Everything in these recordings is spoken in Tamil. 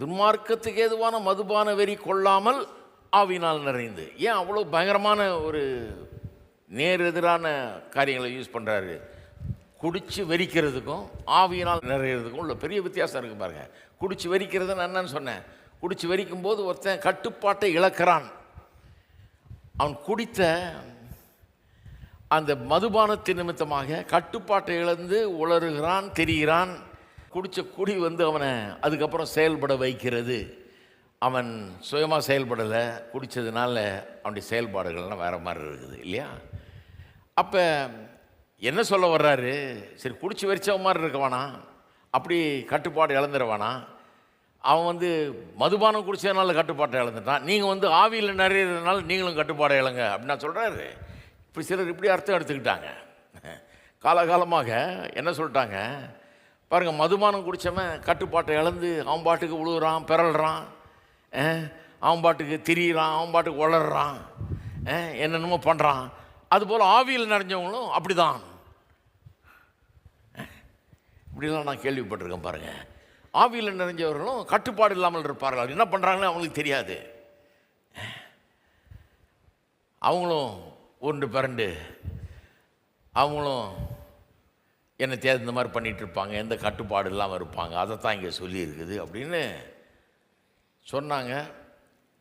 துன்மார்க்கத்துக்கு ஏதுவான மதுபான வெறி கொள்ளாமல் ஆவியினால் நிறைந்து. ஏன் அவ்வளோ பயங்கரமான ஒரு நேர் எதிரான காரியங்களை யூஸ் பண்ணுறாரு? குடித்து வெறிக்கிறதுக்கும் ஆவியினால் நிறையிறதுக்கும் உள்ள பெரிய வித்தியாசம் இருக்குது பாருங்கள். குடித்து வெறிக்கிறது நான் என்னன்னு சொன்னேன், குடித்து வெறிக்கும் போது ஒருத்தன் கட்டுப்பாட்டை இழக்கிறான். அவன் குடித்த அந்த மதுபானத்தின் நிமித்தமாக கட்டுப்பாட்டை இழந்து உளறுகிறான், தெரிகிறான். குடித்த குடி அவனை அதுக்கப்புறம் செயல்பட வைக்கிறது. அவன் சுயமாக செயல்படலை, குடித்ததுனால அவனுடைய செயல்பாடுகள்லாம் வேறு மாதிரி இருக்குது இல்லையா? அப்போ என்ன சொல்ல வர்றாரு? சரி, குடிச்சு வெறிச்சவன் மாதிரி இருக்க வேணாம், அப்படி கட்டுப்பாடு இழந்துடுவானா? அவன் மதுபானம் குடித்ததுனால கட்டுப்பாட்டை இழந்துட்டான், நீங்கள் ஆவியில் நிறையிறதுனால நீங்களும் கட்டுப்பாடை இழங்க அப்படின்னா சொல்கிறாரு. இப்படி சிலர் இப்படி அர்த்தம் எடுத்துக்கிட்டாங்க. காலகாலமாக என்ன சொல்லிட்டாங்க பாருங்கள், மதுபானம் குடித்தவன் கட்டுப்பாட்டை இழந்து அவன் பாட்டுக்கு உழுகுறான், பிறல்றான், அவன் பாட்டுக்கு திரியிறான், அவன் பாட்டுக்கு வளர்றான், என்னென்னமோ பண்ணுறான். அதுபோல் ஆவியில் நிறைஞ்சவங்களும் அப்படி தான். இப்படிலாம் நான் கேள்விப்பட்டிருக்கேன் பாருங்கள். ஆவியில் நிறைஞ்சவர்களும் கட்டுப்பாடு இல்லாமல் இருப்பார்கள். அவர் என்ன பண்ணுறாங்கன்னு அவங்களுக்கு தெரியாது. அவங்களும் உருண்டு பிறண்டு அவங்களும் என்ன தேர்ந்த இந்த மாதிரி பண்ணிகிட்டு இருப்பாங்க, எந்த கட்டுப்பாடு இல்லாமல் இருப்பாங்க. அதைத்தான் இங்கே சொல்லியிருக்குது அப்படின்னு சொன்னாங்க.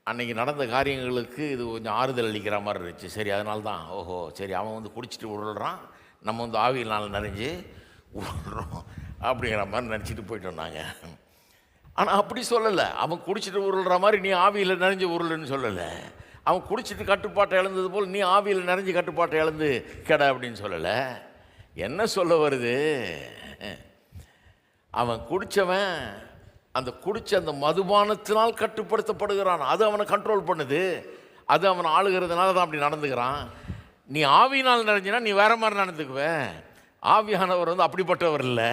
அன்றைக்கி நடந்த காரியங்களுக்கு இது கொஞ்சம் ஆறுதல் அளிக்கிற மாதிரி இருந்துச்சு. சரி, அதனால தான் ஓஹோ சரி, அவன் குடிச்சிட்டு உருள்றான், நம்ம ஆவியினால் நிறைஞ்சு உருள்றோம் அப்படிங்கிற மாதிரி நினச்சிட்டு போயிட்டு வந்தாங்க. ஆனால் அப்படி சொல்லலை. அவன் குடிச்சிட்டு உருள்ற மாதிரி நீ ஆவியில் நிறைஞ்சு உருளுன்னு சொல்லலை. அவன் குடிச்சிட்டு கட்டுப்பாட்டை இழந்தது போல் நீ ஆவியில் நிறைஞ்சு கட்டுப்பாட்டை இழந்து கெட அப்படின்னு சொல்லலை. என்ன சொல்ல வருது? அவன் குடித்தவன் அந்த குடித்த அந்த மதுபானத்தினால் கட்டுப்படுத்தப்படுகிறான். அது அவனை கண்ட்ரோல் பண்ணுது, அது அவனை ஆளுகிறதுனால தான் அப்படி நடந்துக்கிறான். நீ ஆவியினால் நிறைஞ்சினா நீ வேற மாதிரி நடந்துக்குவ. ஆவியானவர் அப்படிப்பட்டவர் இல்லை,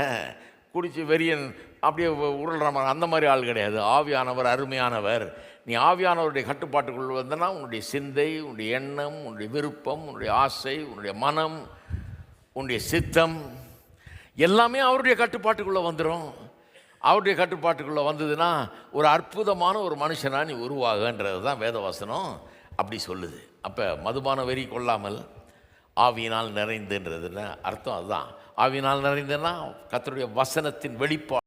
குடிச்சு வெறியன் அப்படியே உருள்ற மாதிரி அந்த மாதிரி ஆள் கிடையாது. ஆவியானவர் அருமையானவர். நீ ஆவியானவருடைய கட்டுப்பாட்டுக்குள் வந்தனா உன்னுடைய சிந்தை, உன்னுடைய எண்ணம், உன்னுடைய விருப்பம், உன்னுடைய ஆசை, உன்னுடைய மனம், உன்னுடைய சித்தம் எல்லாமே அவருடைய கட்டுப்பாட்டுக்குள்ளே வந்துடும். அவருடைய கட்டுப்பாட்டுக்குள்ளே வந்ததுன்னா ஒரு அற்புதமான ஒரு மனுஷனாக நீ உருவாகன்றது தான் வேதவசனம் அப்படி சொல்லுது. அப்போ மதுபான வெறி கொள்ளாமல் ஆவியினால் நிறைந்துன்றதுன்னு அர்த்தம் அதுதான். ஆவியினால் நிறைந்துன்னா கர்த்தருடைய வசனத்தின் வெளிப்பாடு.